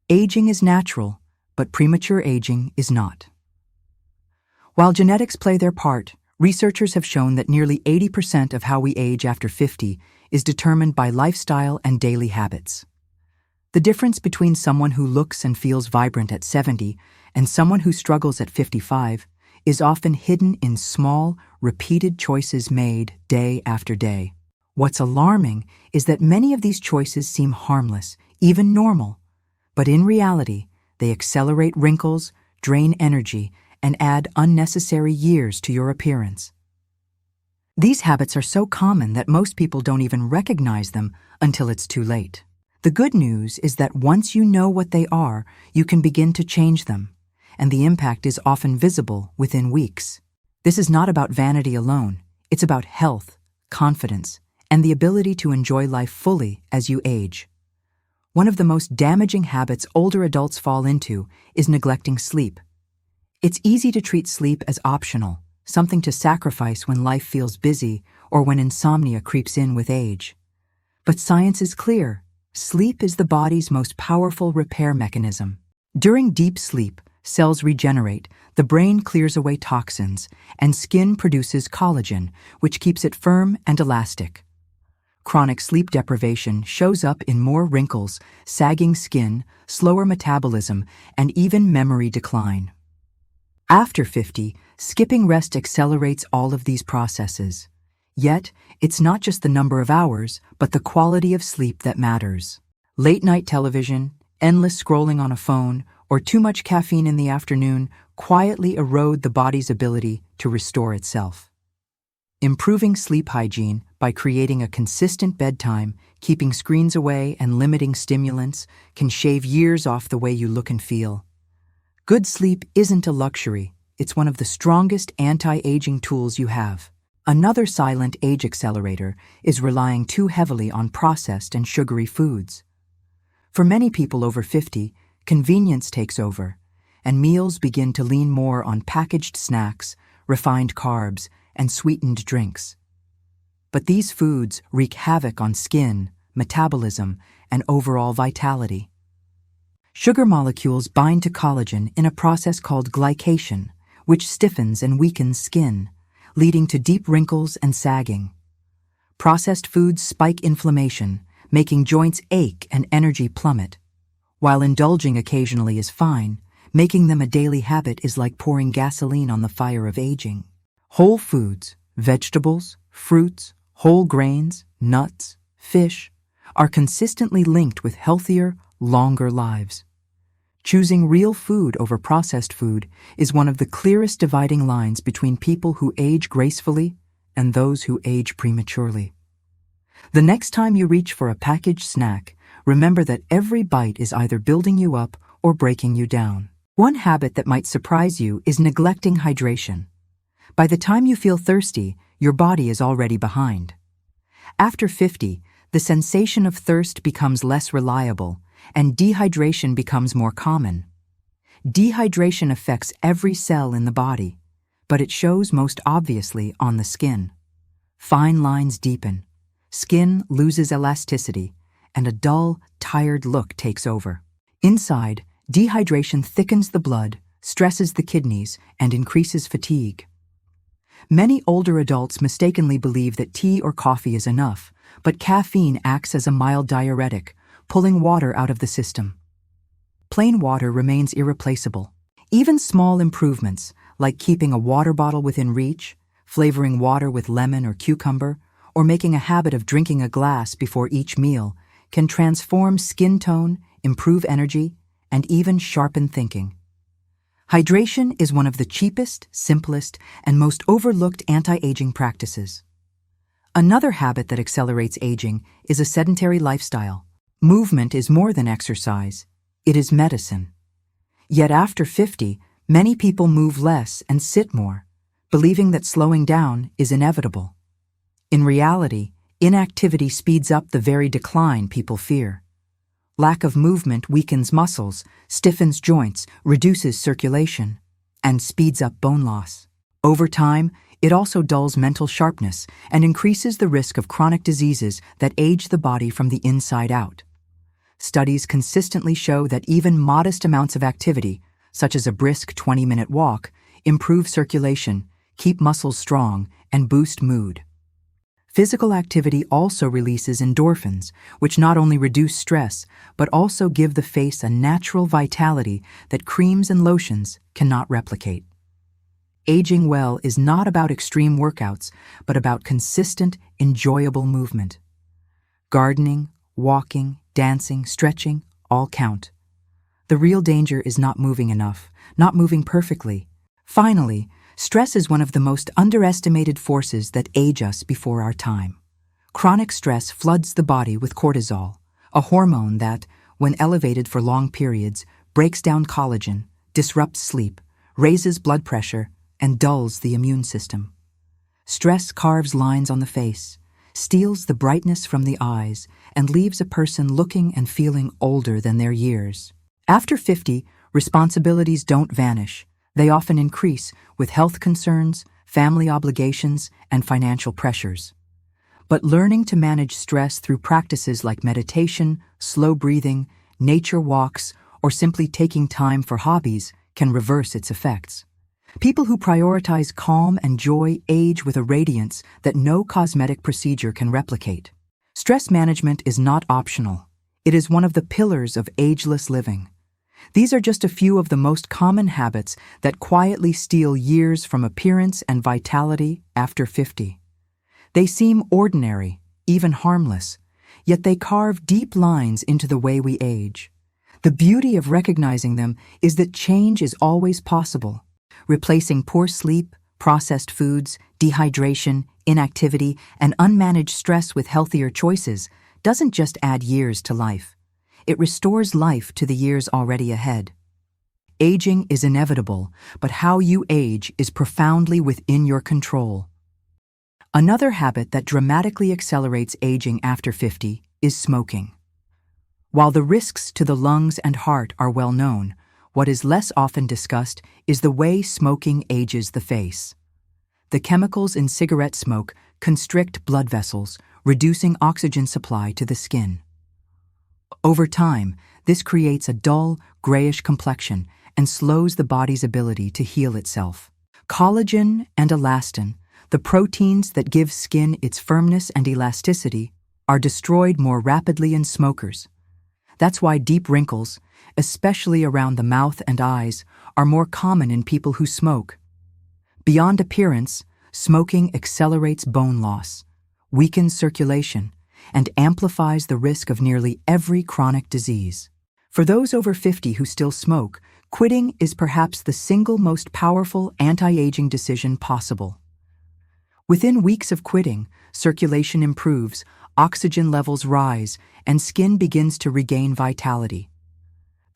Aging is natural, but premature aging is not. While genetics play their part, researchers have shown that nearly 80% of how we age after 50 is determined by lifestyle and daily habits. The difference between someone who looks and feels vibrant at 70 and someone who struggles at 55 is often hidden in small, repeated choices made day after day. What's alarming is that many of these choices seem harmless, even normal, but in reality, they accelerate wrinkles, drain energy, and add unnecessary years to your appearance. These habits are so common that most people don't even recognize them until it's too late. The good news is that once you know what they are, you can begin to change them, and the impact is often visible within weeks. This is not about vanity alone. It's about health, confidence, and the ability to enjoy life fully as you age. One of the most damaging habits older adults fall into is neglecting sleep. It's easy to treat sleep as optional, something to sacrifice when life feels busy or when insomnia creeps in with age. But science is clear. Sleep is the body's most powerful repair mechanism. During deep sleep, cells regenerate, the brain clears away toxins, and skin produces collagen, which keeps it firm and elastic. Chronic sleep deprivation shows up in more wrinkles, sagging skin, slower metabolism, and even memory decline. After 50, skipping rest accelerates all of these processes. Yet, it's not just the number of hours, but the quality of sleep that matters. Late-night television, endless scrolling on a phone, or too much caffeine in the afternoon quietly erode the body's ability to restore itself. Improving sleep hygiene by creating a consistent bedtime, keeping screens away, and limiting stimulants can shave years off the way you look and feel. Good sleep isn't a luxury. It's one of the strongest anti-aging tools you have. Another silent age accelerator is relying too heavily on processed and sugary foods. For many people over 50, convenience takes over, and meals begin to lean more on packaged snacks, refined carbs, and sweetened drinks. But these foods wreak havoc on skin, metabolism, and overall vitality. Sugar molecules bind to collagen in a process called glycation, which stiffens and weakens skin, leading to deep wrinkles and sagging. Processed foods spike inflammation, making joints ache and energy plummet. While indulging occasionally is fine, making them a daily habit is like pouring gasoline on the fire of aging. Whole foods, vegetables, fruits, whole grains, nuts, fish, are consistently linked with healthier, longer lives. Choosing real food over processed food is one of the clearest dividing lines between people who age gracefully and those who age prematurely. The next time you reach for a packaged snack, remember that every bite is either building you up or breaking you down. One habit that might surprise you is neglecting hydration. By the time you feel thirsty, your body is already behind. After 50, the sensation of thirst becomes less reliable, and dehydration becomes more common. Dehydration affects every cell in the body, but it shows most obviously on the skin. Fine lines deepen, skin loses elasticity, and a dull, tired look takes over. Inside, dehydration thickens the blood, stresses the kidneys, and increases fatigue. Many older adults mistakenly believe that tea or coffee is enough, but caffeine acts as a mild diuretic, pulling water out of the system. Plain water remains irreplaceable. Even small improvements, like keeping a water bottle within reach, flavoring water with lemon or cucumber, or making a habit of drinking a glass before each meal, can transform skin tone, improve energy, and even sharpen thinking. Hydration is one of the cheapest, simplest, and most overlooked anti-aging practices. Another habit that accelerates aging is a sedentary lifestyle. Movement is more than exercise. It is medicine. Yet after 50, many people move less and sit more, believing that slowing down is inevitable. In reality, inactivity speeds up the very decline people fear. Lack of movement weakens muscles, stiffens joints, reduces circulation, and speeds up bone loss. Over time, it also dulls mental sharpness and increases the risk of chronic diseases that age the body from the inside out. Studies consistently show that even modest amounts of activity, such as a brisk 20-minute walk, improve circulation, keep muscles strong, and boost mood. Physical activity also releases endorphins, which not only reduce stress, but also give the face a natural vitality that creams and lotions cannot replicate. Aging well is not about extreme workouts, but about consistent, enjoyable movement. Gardening, walking, dancing, stretching, all count. The real danger is not moving enough, not moving perfectly. Finally, stress is one of the most underestimated forces that age us before our time. Chronic stress floods the body with cortisol, a hormone that, when elevated for long periods, breaks down collagen, disrupts sleep, raises blood pressure, and dulls the immune system. Stress carves lines on the face, steals the brightness from the eyes, and leaves a person looking and feeling older than their years. After 50, responsibilities don't vanish. They often increase with health concerns, family obligations, and financial pressures. But learning to manage stress through practices like meditation, slow breathing, nature walks, or simply taking time for hobbies can reverse its effects. People who prioritize calm and joy age with a radiance that no cosmetic procedure can replicate. Stress management is not optional. It is one of the pillars of ageless living. These are just a few of the most common habits that quietly steal years from appearance and vitality after 50. They seem ordinary, even harmless, yet they carve deep lines into the way we age. The beauty of recognizing them is that change is always possible. Replacing poor sleep, processed foods, dehydration, inactivity, and unmanaged stress with healthier choices doesn't just add years to life. It restores life to the years already ahead. Aging is inevitable, but how you age is profoundly within your control. Another habit that dramatically accelerates aging after 50 is smoking. While the risks to the lungs and heart are well known, what is less often discussed is the way smoking ages the face. The chemicals in cigarette smoke constrict blood vessels, reducing oxygen supply to the skin. Over time, this creates a dull, grayish complexion and slows the body's ability to heal itself. Collagen and elastin, the proteins that give skin its firmness and elasticity, are destroyed more rapidly in smokers. That's why deep wrinkles, especially around the mouth and eyes, are more common in people who smoke. Beyond appearance, smoking accelerates bone loss, weakens circulation, and amplifies the risk of nearly every chronic disease. For those over 50 who still smoke, quitting is perhaps the single most powerful anti-aging decision possible. Within weeks of quitting, circulation improves, oxygen levels rise, and skin begins to regain vitality.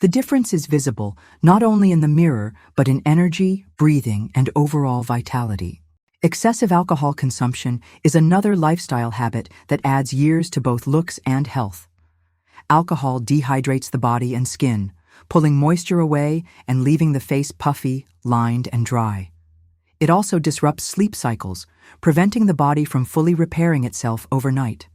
The difference is visible not only in the mirror, but in energy, breathing, and overall vitality. Excessive alcohol consumption is another lifestyle habit that adds years to both looks and health. Alcohol dehydrates the body and skin, pulling moisture away and leaving the face puffy, lined, and dry. It also disrupts sleep cycles, preventing the body from fully repairing itself overnight.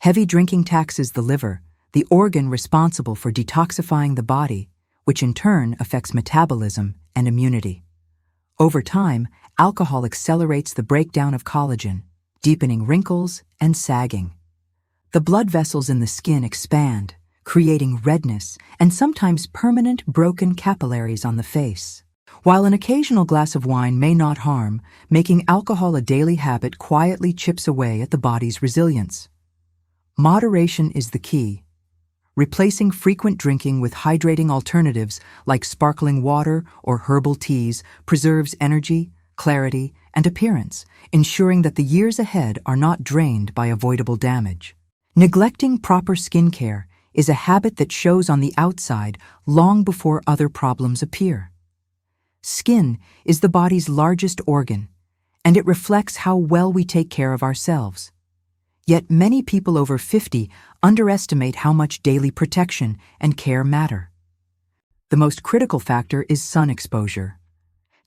Heavy drinking taxes the liver, the organ responsible for detoxifying the body, which in turn affects metabolism and immunity. Over time, alcohol accelerates the breakdown of collagen, deepening wrinkles and sagging. The blood vessels in the skin expand, creating redness and sometimes permanent broken capillaries on the face. While an occasional glass of wine may not harm, making alcohol a daily habit quietly chips away at the body's resilience. Moderation is the key. Replacing frequent drinking with hydrating alternatives like sparkling water or herbal teas preserves energy, clarity, and appearance, ensuring that the years ahead are not drained by avoidable damage. Neglecting proper skincare is a habit that shows on the outside long before other problems appear. Skin is the body's largest organ, and it reflects how well we take care of ourselves. Yet many people over 50 underestimate how much daily protection and care matter. The most critical factor is sun exposure.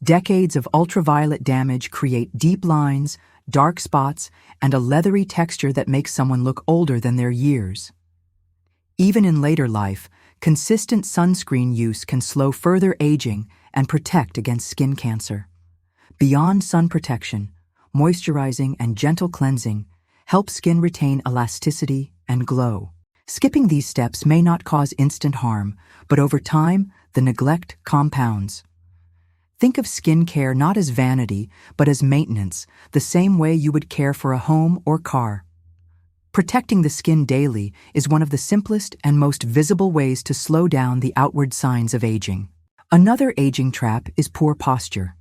Decades of ultraviolet damage create deep lines, dark spots, and a leathery texture that makes someone look older than their years. Even in later life, consistent sunscreen use can slow further aging and protect against skin cancer. Beyond sun protection, moisturizing and gentle cleansing help skin retain elasticity and glow. Skipping these steps may not cause instant harm, but over time, the neglect compounds. Think of skin care not as vanity, but as maintenance, the same way you would care for a home or car. Protecting the skin daily is one of the simplest and most visible ways to slow down the outward signs of aging. Another aging trap is poor posture.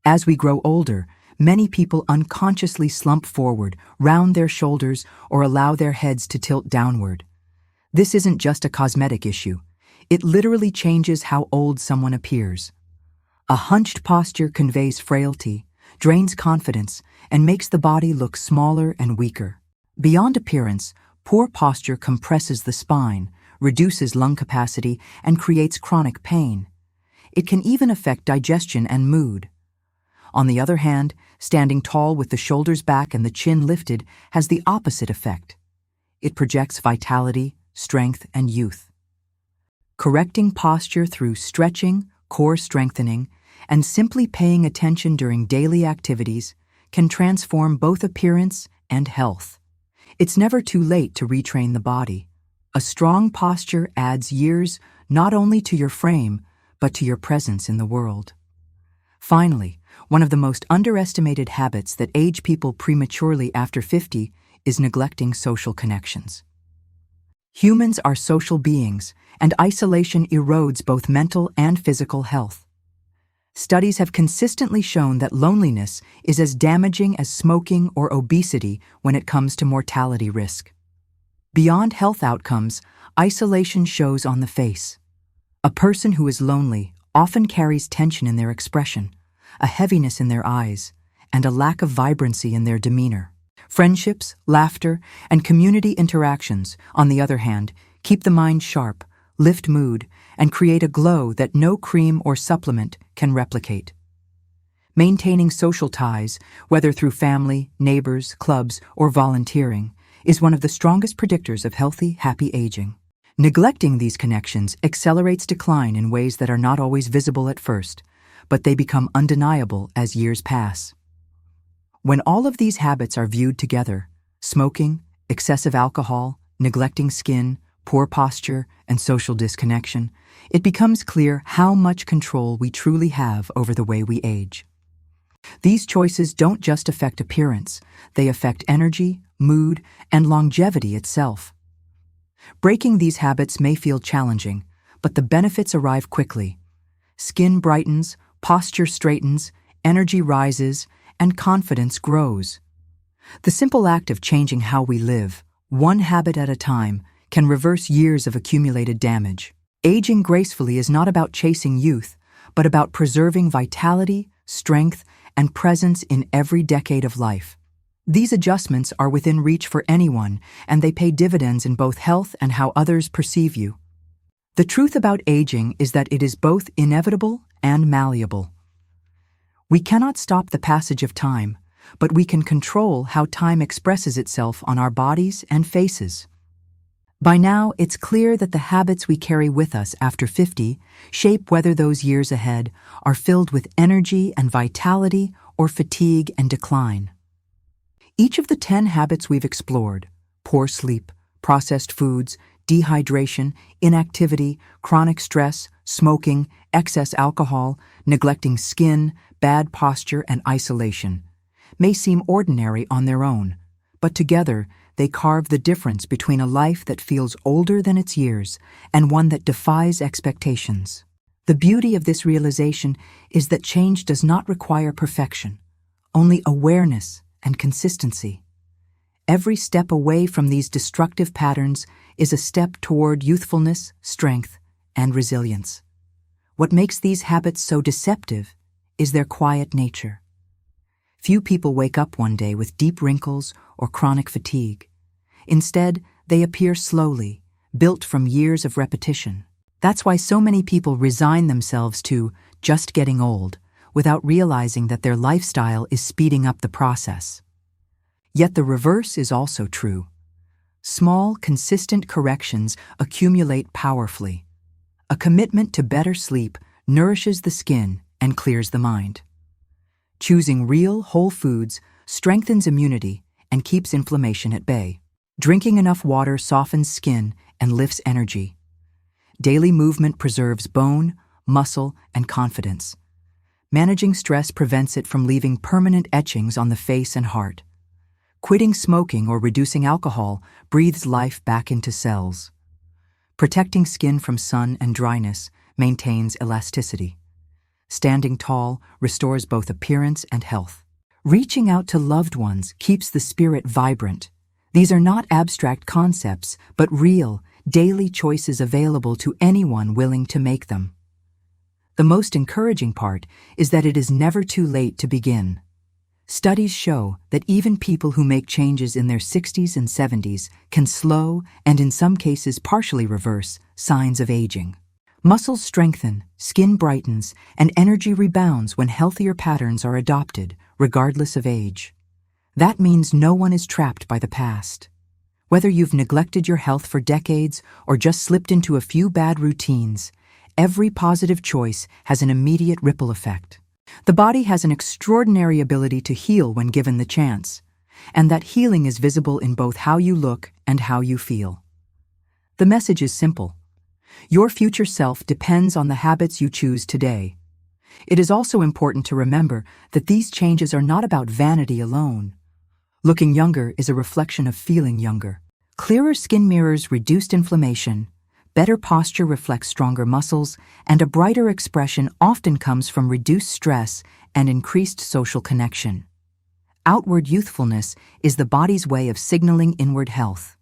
As we grow older, many people unconsciously slump forward, round their shoulders, or allow their heads to tilt downward. This isn't just a cosmetic issue. It literally changes how old someone appears. A hunched posture conveys frailty, drains confidence, and makes the body look smaller and weaker. Beyond appearance, poor posture compresses the spine, reduces lung capacity, and creates chronic pain. It can even affect digestion and mood. On the other hand, standing tall with the shoulders back and the chin lifted has the opposite effect. It projects vitality, strength, and youth. Correcting posture through stretching, core strengthening, and simply paying attention during daily activities can transform both appearance and health. It's never too late to retrain the body. A strong posture adds years not only to your frame, but to your presence in the world. Finally, one of the most underestimated habits that age people prematurely after 50 is neglecting social connections. Humans are social beings, and isolation erodes both mental and physical health. Studies have consistently shown that loneliness is as damaging as smoking or obesity when it comes to mortality risk. Beyond health outcomes, isolation shows on the face. A person who is lonely often carries tension in their expression, a heaviness in their eyes, and a lack of vibrancy in their demeanor. Friendships, laughter, and community interactions, on the other hand, keep the mind sharp, lift mood, and create a glow that no cream or supplement can replicate. Maintaining social ties, whether through family, neighbors, clubs, or volunteering, is one of the strongest predictors of healthy, happy aging. Neglecting these connections accelerates decline in ways that are not always visible at first, but they become undeniable as years pass. When all of these habits are viewed together, smoking, excessive alcohol, neglecting skin, poor posture, and social disconnection, it becomes clear how much control we truly have over the way we age. These choices don't just affect appearance, they affect energy, mood, and longevity itself. Breaking these habits may feel challenging, but the benefits arrive quickly. Skin brightens, posture straightens, energy rises, and confidence grows. The simple act of changing how we live, one habit at a time, can reverse years of accumulated damage. Aging gracefully is not about chasing youth, but about preserving vitality, strength, and presence in every decade of life. These adjustments are within reach for anyone, and they pay dividends in both health and how others perceive you. The truth about aging is that it is both inevitable and malleable. We cannot stop the passage of time, but we can control how time expresses itself on our bodies and faces. By now, it's clear that the habits we carry with us after 50 shape whether those years ahead are filled with energy and vitality or fatigue and decline. Each of the 10 habits we've explored, poor sleep, processed foods, dehydration, inactivity, chronic stress, smoking, excess alcohol, neglecting skin, bad posture, and isolation, may seem ordinary on their own, but together they carve the difference between a life that feels older than its years and one that defies expectations. The beauty of this realization is that change does not require perfection, only awareness and consistency. Every step away from these destructive patterns is a step toward youthfulness, strength, and resilience. What makes these habits so deceptive is their quiet nature. Few people wake up one day with deep wrinkles or chronic fatigue. Instead, they appear slowly, built from years of repetition. That's why so many people resign themselves to just getting old, without realizing that their lifestyle is speeding up the process. Yet the reverse is also true. Small, consistent corrections accumulate powerfully. A commitment to better sleep nourishes the skin and clears the mind. Choosing real, whole foods strengthens immunity and keeps inflammation at bay. Drinking enough water softens skin and lifts energy. Daily movement preserves bone, muscle, and confidence. Managing stress prevents it from leaving permanent etchings on the face and heart. Quitting smoking or reducing alcohol breathes life back into cells. Protecting skin from sun and dryness maintains elasticity. Standing tall restores both appearance and health. Reaching out to loved ones keeps the spirit vibrant. These are not abstract concepts, but real, daily choices available to anyone willing to make them. The most encouraging part is that it is never too late to begin. Studies show that even people who make changes in their 60s and 70s can slow and in some cases partially reverse signs of aging. Muscles strengthen, skin brightens, and energy rebounds when healthier patterns are adopted, regardless of age. That means no one is trapped by the past. Whether you've neglected your health for decades or just slipped into a few bad routines, every positive choice has an immediate ripple effect. The body has an extraordinary ability to heal when given the chance, and that healing is visible in both how you look and how you feel. The message is simple. Your future self depends on the habits you choose today. It is also important to remember that these changes are not about vanity alone. Looking younger is a reflection of feeling younger. Clearer skin mirrors reduced inflammation, better posture reflects stronger muscles, and a brighter expression often comes from reduced stress and increased social connection. Outward youthfulness is the body's way of signaling inward health.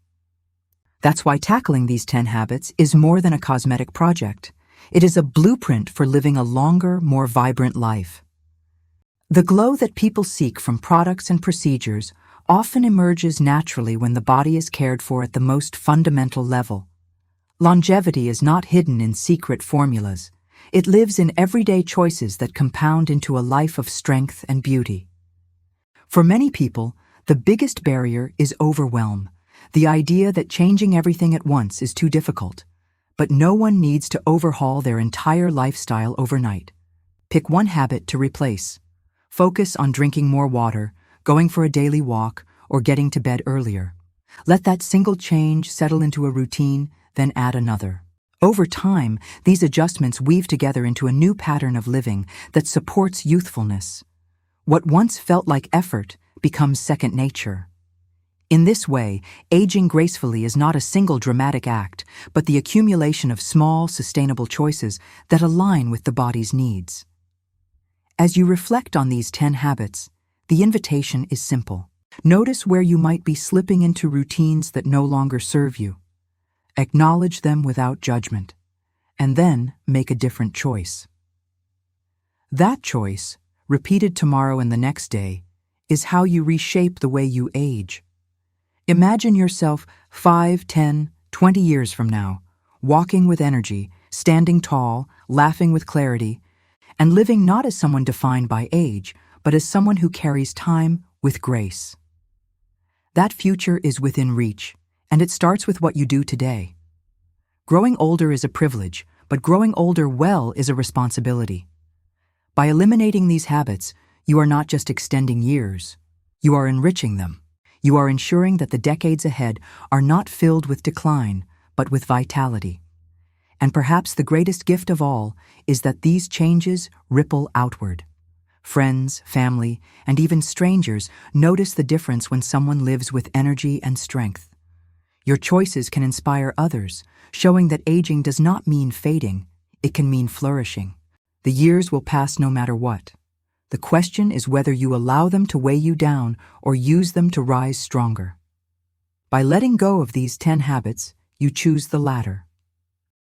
That's why tackling these 10 habits is more than a cosmetic project. It is a blueprint for living a longer, more vibrant life. The glow that people seek from products and procedures often emerges naturally when the body is cared for at the most fundamental level. Longevity is not hidden in secret formulas. It lives in everyday choices that compound into a life of strength and beauty. For many people, the biggest barrier is overwhelm, the idea that changing everything at once is too difficult. But no one needs to overhaul their entire lifestyle overnight. Pick one habit to replace. Focus on drinking more water, going for a daily walk, or getting to bed earlier. Let that single change settle into a routine, then add another. Over time, these adjustments weave together into a new pattern of living that supports youthfulness. What once felt like effort becomes second nature. In this way, aging gracefully is not a single dramatic act, but the accumulation of small, sustainable choices that align with the body's needs. As you reflect on these 10 habits, the invitation is simple. Notice where you might be slipping into routines that no longer serve you. Acknowledge them without judgment, and then make a different choice. That choice, repeated tomorrow and the next day, is how you reshape the way you age. Imagine yourself 5, 10, 20 years from now, walking with energy, standing tall, laughing with clarity, and living not as someone defined by age, but as someone who carries time with grace. That future is within reach, and it starts with what you do today. Growing older is a privilege, but growing older well is a responsibility. By eliminating these habits, you are not just extending years, you are enriching them. You are ensuring that the decades ahead are not filled with decline, but with vitality. And perhaps the greatest gift of all is that these changes ripple outward. Friends, family, and even strangers notice the difference when someone lives with energy and strength. Your choices can inspire others, showing that aging does not mean fading, it can mean flourishing. The years will pass no matter what. The question is whether you allow them to weigh you down or use them to rise stronger. By letting go of these 10 habits, you choose the latter.